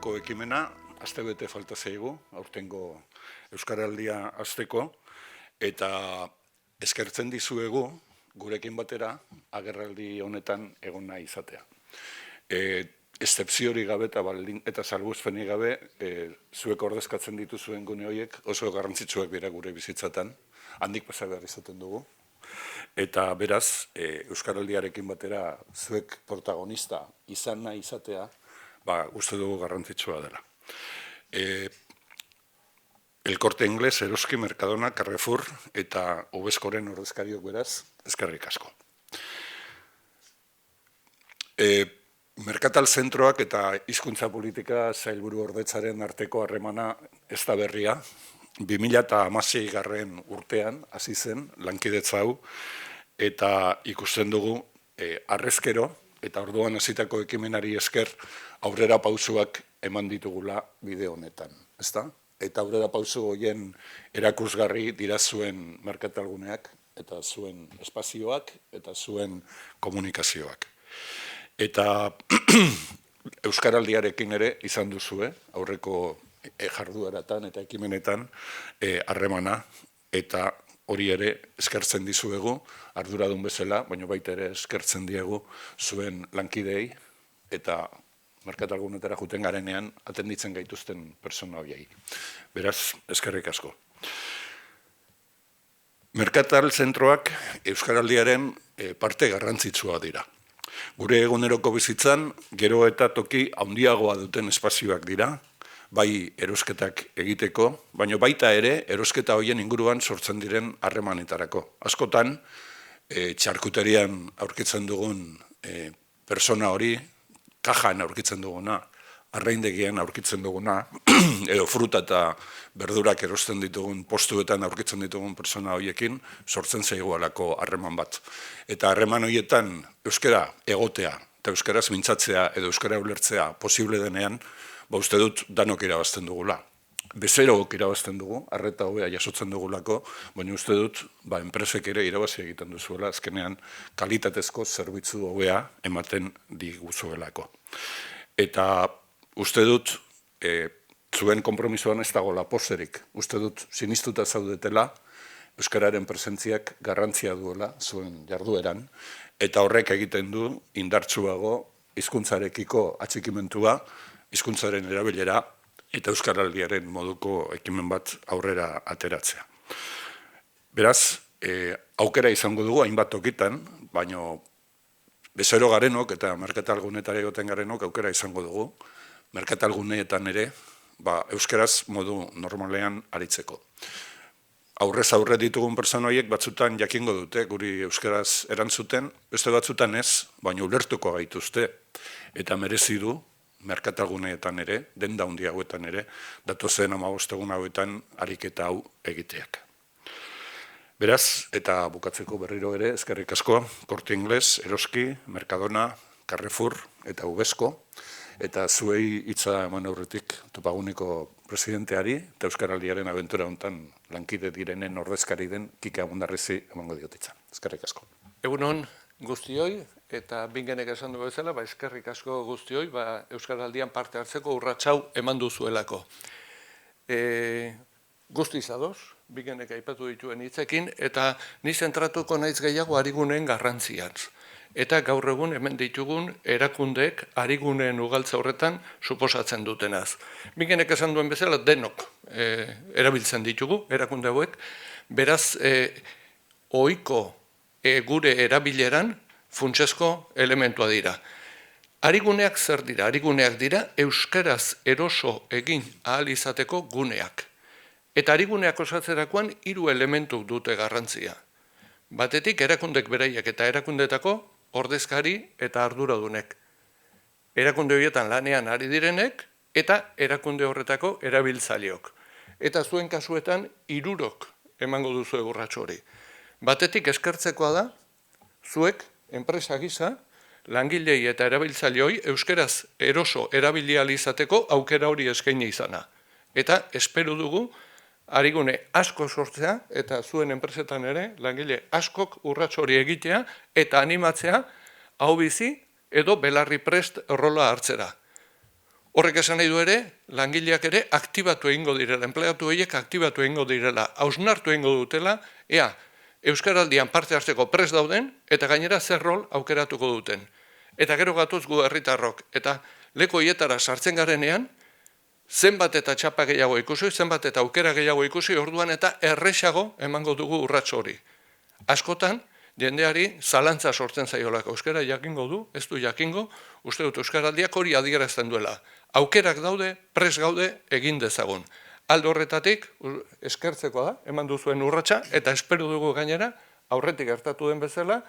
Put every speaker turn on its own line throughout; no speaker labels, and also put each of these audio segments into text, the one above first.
gaurko ekimena, astebete falta zaigu, aurtengo Euskaraldia hasteko, eta eskertzen dizuegu, gurekin batera, agerraldi honetan egon nahi izatea. Eszepziorik gabe eta salbuespenik gabe, zuek ordezkatzen dituzuen gune horiek oso garrantzitsuak dira gure bizitzatan, handik pasa behar izaten dugu. Eta beraz, Euskaraldiarekin batera zuek protagonista izan nahi izatea, uste dugu garrantzitsua dela. El Corte Inglés, Eroski, Mercadona, Carrefour eta Ubeskoren ordezkariok beraz, eskerrik asko. Merkatal zentroak eta hizkuntza politika sailburu ordetzaren arteko harremana ez da berria. 2016 urtean hasi zen lankidetza hau eta ikusten dugu harrezkero eta orduan hasitako ekimenari esker aurrera pausuak eman ditugula bide honetan, ezta? Eta aurrera pausu horien erakusgarri dira zuen merkatalguneak eta zuen espazioak eta zuen komunikazioak. Eta Euskaraldiarekin ere izan duzue, aurreko jardueratan eta ekimenetan harremana, eta hori ere eskertzen dizuegu, arduradun bezala, baina baita ere eskertzen diegu zuen lankidei eta merkatalgunetara juten garenean atenditzen gaituzten persona horiei. Beraz, eskerrik asko. Merkatal zentroak Euskaraldiaren parte garrantzitsua dira. Gure eguneroko bizitzan, gero eta toki handiagoa duten espazioak dira, bai erosketak egiteko, baina baita ere erosketa horien inguruan sortzen diren harremanetarako. Askotan, txarkuterian aurkitzen dugun persona hori, kajan aurkitzen duguna, arraindegian aurkitzen duguna, edo fruta eta berdurak erosten ditugun postuetan aurkitzen ditugun persona horiekin, sortzen zaigualako harreman bat. Eta harreman horietan euskara egotea eta euskaraz mintzatzea edo euskara ulertzea posible denean, uste dut danok irabazten dugula. Bezerok irabazten dugu, arreta hobea jasotzen dugulako, baina uste dut enpresek ere irabazi egiten duzuela, azkenean kalitatezko zerbitzu hobea ematen diguzuelako. Eta uste dut, zuen konpromisoan ez dagoela pozerik, uste dut sinistuta zaudetela, euskararen presentziak garrantzia duela zuen jardueran, eta horrek egiten du indartsuago hizkuntzarekiko atxikimentua, hizkuntzaren erabilera eta Euskaraldiaren moduko ekimen bat aurrera ateratzea. Beraz, aukera izango dugu hainbat tokitan, baina bezero garenok eta merkatalgunetara egoten garenok aukera izango dugu, merkatalguneetan ere, euskaraz modu normalean aritzeko. Aurrez aurre ditugun pertsona horiek batzutan jakingo dute, guri euskaraz erantzuten, beste batzutan ez, baina ulertuko gaituzte, eta merezi du, merkatalguneetan ere, denda handi hauetan ere, datozen 15 egun hauetan ariketa hau egiteak. Beraz, eta bukatzeko berriro ere, eskerrik asko, Corte Inglés, Eroski, Mercadona, Carrefour eta Ubesko, eta zuei hitza eman aurretik topaguneko presidenteari, eta Euskaraldiaren abentura honetan lankide direnen ordezkari den Kike Amundarrizi emango diotitza. Eskerrik asko.
Egunon guztioi, eta bingenek esan dugu bezala, eskerrik asko guztioi, Euskaraldian parte hartzeko urratsau eman duzuelako. Guztiz ados, bingenek aipatu dituen hitzekin, eta ni zentratuko naiz gehiago ariguneen garrantzian. Eta gaur egun hemen ditugun erakundeek ariguneen ugaltza horretan suposatzen dutenaz. Bingenek esan duen bezala denok erabiltzen ditugu erakunde hauek, beraz ohiko gure erabileran funtsezko elementua dira. Ariguneak zer dira? Ariguneak dira euskaraz eroso egin ahal izateko guneak. Eta ariguneak osatzerakoan 3 elementu dute garrantzia. Batetik erakundek beraiek eta erakundetako ordezkari eta arduradunek. Erakunde horietan lanean ari direnek eta erakunde horretako erabiltzaileok. Eta zuen kasuetan 3 emango duzu urrats hori. Batetik eskertzekoa da, zuek, enpresa gisa, langilei eta erabiltzaileoi euskaraz eroso erabili ahal izateko aukera hori eskaini izana. Eta espero dugu, arigune asko sortzea, eta zuen enpresetan ere, langile askok urrats hori egitea, eta animatzea, hau bizi edo belarri prest rola hartzera. Horrek esan nahi du ere, langileak ere aktibatu egingo direla, enplegatu horiek aktibatu egingo direla, hausnartu egingo dutela, ea, Euskaraldian parte hartzeko prest dauden, eta gainera zer rol aukeratuko duten. Eta gero gatuz gu herritarrok, eta leku hietara sartzen garenean, zenbat eta txapa gehiago ikusi, zenbat eta aukera gehiago ikusi, orduan eta erresago emango dugu urrats hori. Askotan, jendeari zalantza sortzen zaiolako. Euskara jakingo du, ez du jakingo, uste dut Euskaraldiak hori adierazten duela. Aukerak daude, pres gaude, egin dezagun. Aldo horretatik, eskertzeko da, eman duzuen urratsa, eta espero dugu gainera, aurretik gertatu den bezala,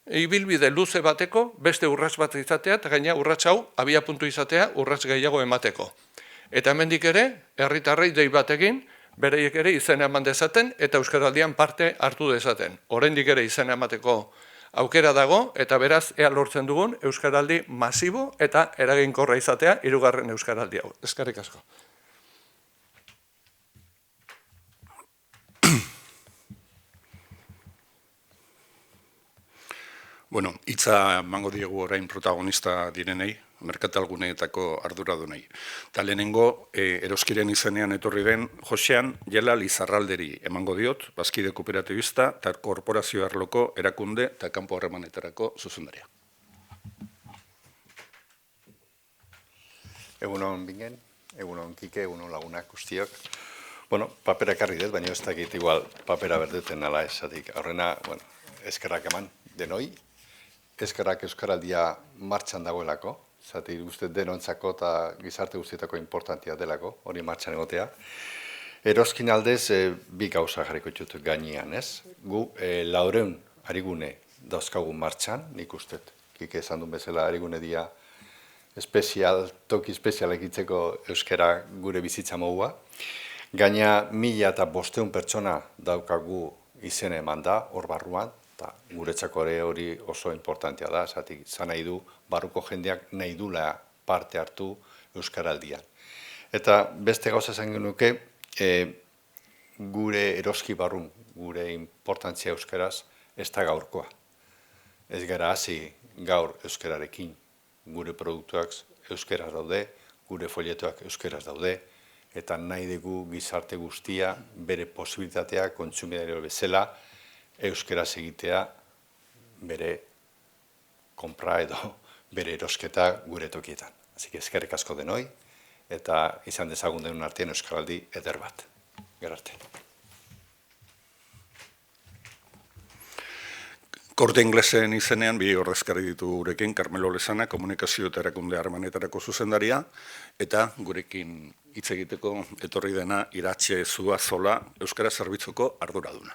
ibilbide luze bateko, beste urrats bat izatea, eta gainera urrats hau, abia puntu izatea, urrats gehiago emateko. Eta hemendik ere, herritarrei dei batekin, bereiek ere izena eman dezaten, eta Euskaraldian parte hartu dezaten. Oraindik ere izena emateko aukera dago, eta beraz, ea lortzen dugun, Euskaraldi masibo eta eraginkorra izatea, 3. Euskaraldi hau. Eskerrik asko.
Bueno, hitza emango diegu orain protagonista direnei, merkatalguneetako arduradunei. Ta lehenengo, eroskiren izenean etorri den Josean Jela Lizarralderi emango diot, bazkide kooperatibista eta korporazio arloko erakunde eta kanpo harremanetarako zuzendaria.
Egunon bingen, egunon Kike, egunon lagunak guztiok. Bueno, papera ekarri dut, baina ez dakit igual papera berdeten ala esatik. Aurrena, bueno, eskerrak eman denoi, eskerrak Euskaraldia martxan dagoelako, zati uste denontzako eta gizarte guztietako importantia delako, hori martxan egotea. Eroskin aldez, bi gauza jarriko ditut gainean, ez? Gu, 400 arigune dauzkagu martxan, nik uste, Kike esan duen bezala arigune dia toki espezialek itzeko euskara gure bizitza modua. Gaina 1500 pertsona daukagu izene eman da, hor barruan, eta guretzako ere hori oso importantea da, zatik zan nahi du, barruko jendeak nahi dula parte hartu Euskaraldian. Eta beste gauza esan genuke, gure eroski barrun, gure importantzia euskaraz, ez da gaurkoa. Ez gara hasi gaur euskararekin, gure produktuak euskaraz daude, gure folletoak euskaraz daude, eta nahi dugu gizarte guztia bere posibilitatea kontsumidario bezala euskaraz egitea bere konpra edo bere erosketa gure tokietan. Así que eskerrik asko denoi, eta izan dezagun denun artean Euskaraldi eder bat. Gero arte.
Korte inglesen izenean, bi ordezkari ditu gurekin, Carmelo Lezana, komunikazio eta erakunde harremanetarako zuzendaria, eta gurekin hitz egiteko etorri dena Iratxe Zuazola, Euskara Zerbitzuko arduraduna.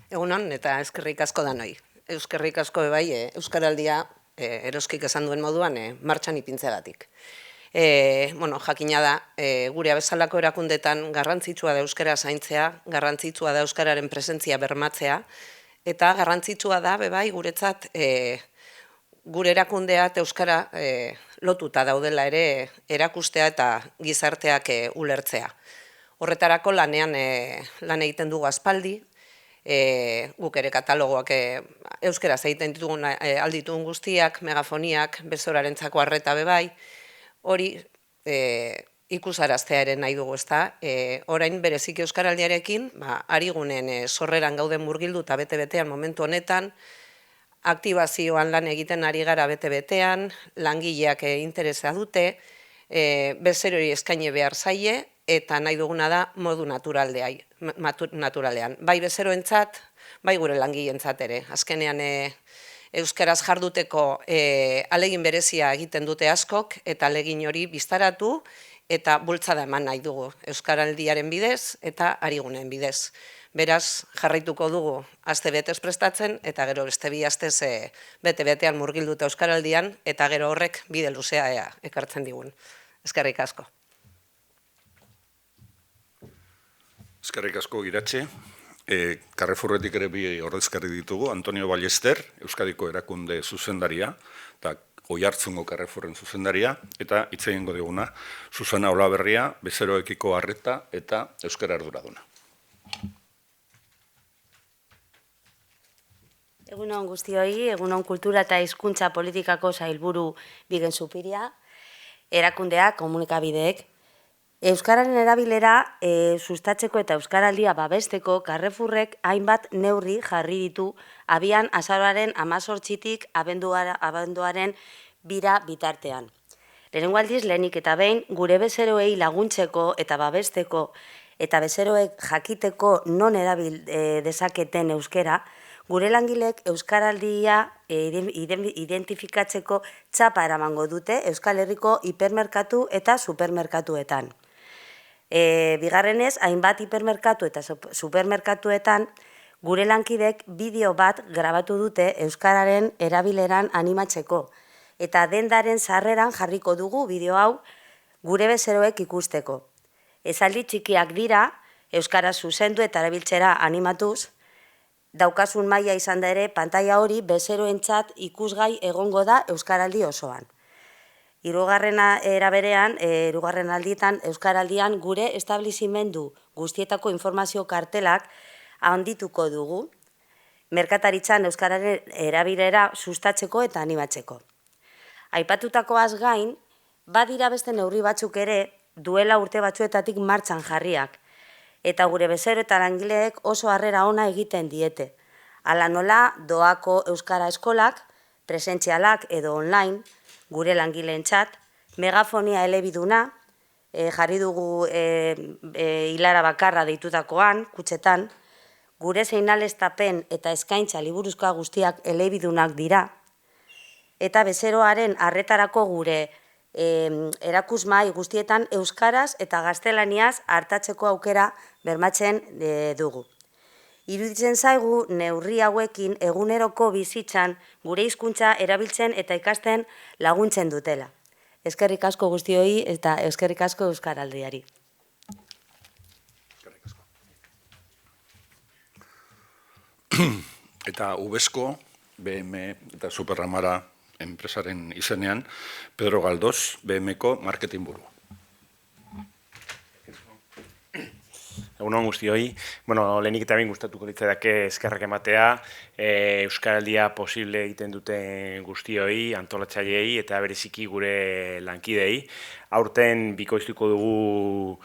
Egunon, eta eskerrik asko danoi. Eskerrik asko bai, Euskaraldia eroskik esan duen moduan martxan ipintzeagatik. Jakina da, gure bezalako erakundetan garrantzitsua da euskara zaintzea, garrantzitsua da euskararen presentzia bermatzea, eta garrantzitsua da, bai, guretzat, gure erakundea eta euskara lotuta daudela ere erakustea eta gizarteak ulertzea. Horretarako lan egiten dugu aspaldi, guk ere katalogoak euskaraz egiten ditugun alditugun guztiak, megafoniak, besorarentzako arreta bai, hori ikusaraztea ere nahi dugu, ezta. Orain bereziki Euskaraldiarekin, arigunen sorreran gauden murgildu eta bete-betean momentu honetan, aktibazioan lan egiten ari gara bete-betean, langileak interesa dute, bezerori eskaini behar zaie, eta nahi duguna da modu naturalean. Bai bezeroentzat, bai gure langileentzat ere. Azkenean euskaraz jarduteko alegin berezia egiten dute askok, eta alegin hori biztaratu eta bultzada eman nahi dugu Euskaraldiaren bidez eta arigunen bidez. Beraz, jarraituko dugu aste betez prestatzen, eta gero beste bi astez bete-betean murgilduta Euskaraldian, eta gero horrek bide luzea ekartzen digun. Eskerrik asko.
Eskerrik asko Iratxe. Carrefourretik ere bi ordezkari ditugu, Antonio Ballester, Euskadiko erakunde zuzendaria, eta Oiartzungo Carrefourren zuzendaria, eta hitz egingo diguna, Susana Olaberria, bezeroekiko arreta eta euskara arduraduna.
Egunon guztioi, egunon kultura eta hizkuntza politikako sailburu Bigen Zupiria, erakundeak, komunikabideek. Euskararen erabilera sustatzeko eta euskaraldia babesteko Carrefourrek hainbat neurri jarri ditu abian azaroaren 18tik abenduaren 2 bitartean. Lehenengo aldiz, lehenik eta behin, gure bezeroei laguntzeko eta babesteko eta bezeroek jakiteko non erabil dezaketen euskera, gure langilek euskaraldia identifikatzeko txapa eramango dute Euskal Herriko hipermerkatu eta supermerkatuetan. Bigarrenez, hainbat hipermerkatu eta supermerkatuetan gure lankidek bideo bat grabatu dute euskararen erabileran animatzeko eta dendaren sarreran jarriko dugu bideo hau gure bezeroek ikusteko. Esaldi txikiak dira, euskara zuzendu eta erabiltzera animatuz, daukasun maila izan da ere, pantaila hori bezeroentzat ikusgai egongo da euskaraldi osoan. Hirugarren eraberean, hirugarren aldietan, euskaraldian gure establizimendu guztietako informazio kartelak handituko dugu, merkataritzan euskararen erabilera sustatzeko eta animatzeko. Aipatutakoaz gain, badira beste neurri batzuk ere duela urte batzuetatik martxan jarriak, eta gure bezero eta langileek oso harrera ona egiten diete. Hala nola, doako euskara eskolak, presentzialak edo online, gure langileentzat, megafonia elebiduna, jarri dugu hilara bakarra deitutakoan, kutxetan, gure seinaleztapen eta eskaintza liburuzkoa guztiak elebidunak dira, eta bezeroaren arretarako gure erakusmai guztietan euskaraz eta gaztelaniaz hartatzeko aukera bermatzen dugu. Iruditzen zaigu neurri hauekin eguneroko bizitzan gure hizkuntza erabiltzen eta ikasten laguntzen dutela. Eskerrik asko guztioi eta eskerrik asko euskaraldiari.
Eta Ubesko, BM eta Superramara enpresaren izenean, Pedro Galdós, BMko marketing buru.
Egunon guztioi, lehenik eta behin gustatuko litzaidake eskerrak ematea, euskaraldia posible egiten duten guztioi, antolatzaileei eta bereziki gure lankidei. Aurten bikoiztuko dugu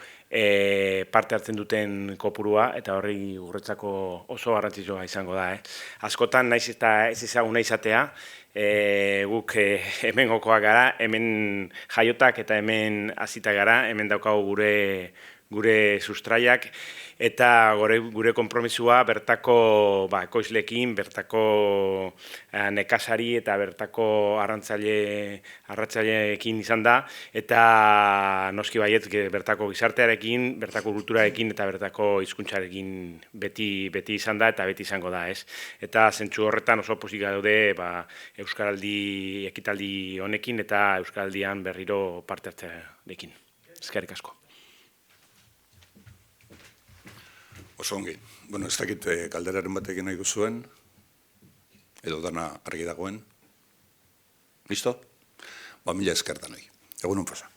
parte hartzen duten kopurua eta horri guretzako oso garrantzitsua izango da. Askotan naiz eta ez ezaguna izatea, guk hemengokoak gara, hemen jaiotak eta hemen hazitak gara, hemen daukagu gure sustraiak eta gure konpromisua bertako ekoizleekin, bertako nekazari eta bertako arrantzaileekin izan da eta noski baietz bertako gizartearekin, bertako kulturarekin eta bertako hizkuntzarekin beti izan da eta beti izango da, ez? Eta zentzu horretan oso pozik gaude euskaraldi ekitaldi honekin eta euskaraldian berriro parte hartzearekin. Eskerrik asko.
Oso ongi. Ez dakit galderaren batekin nahi duzuen, edo dana argi dagoen. Listo? Mila esker danoi. Egunon pasa.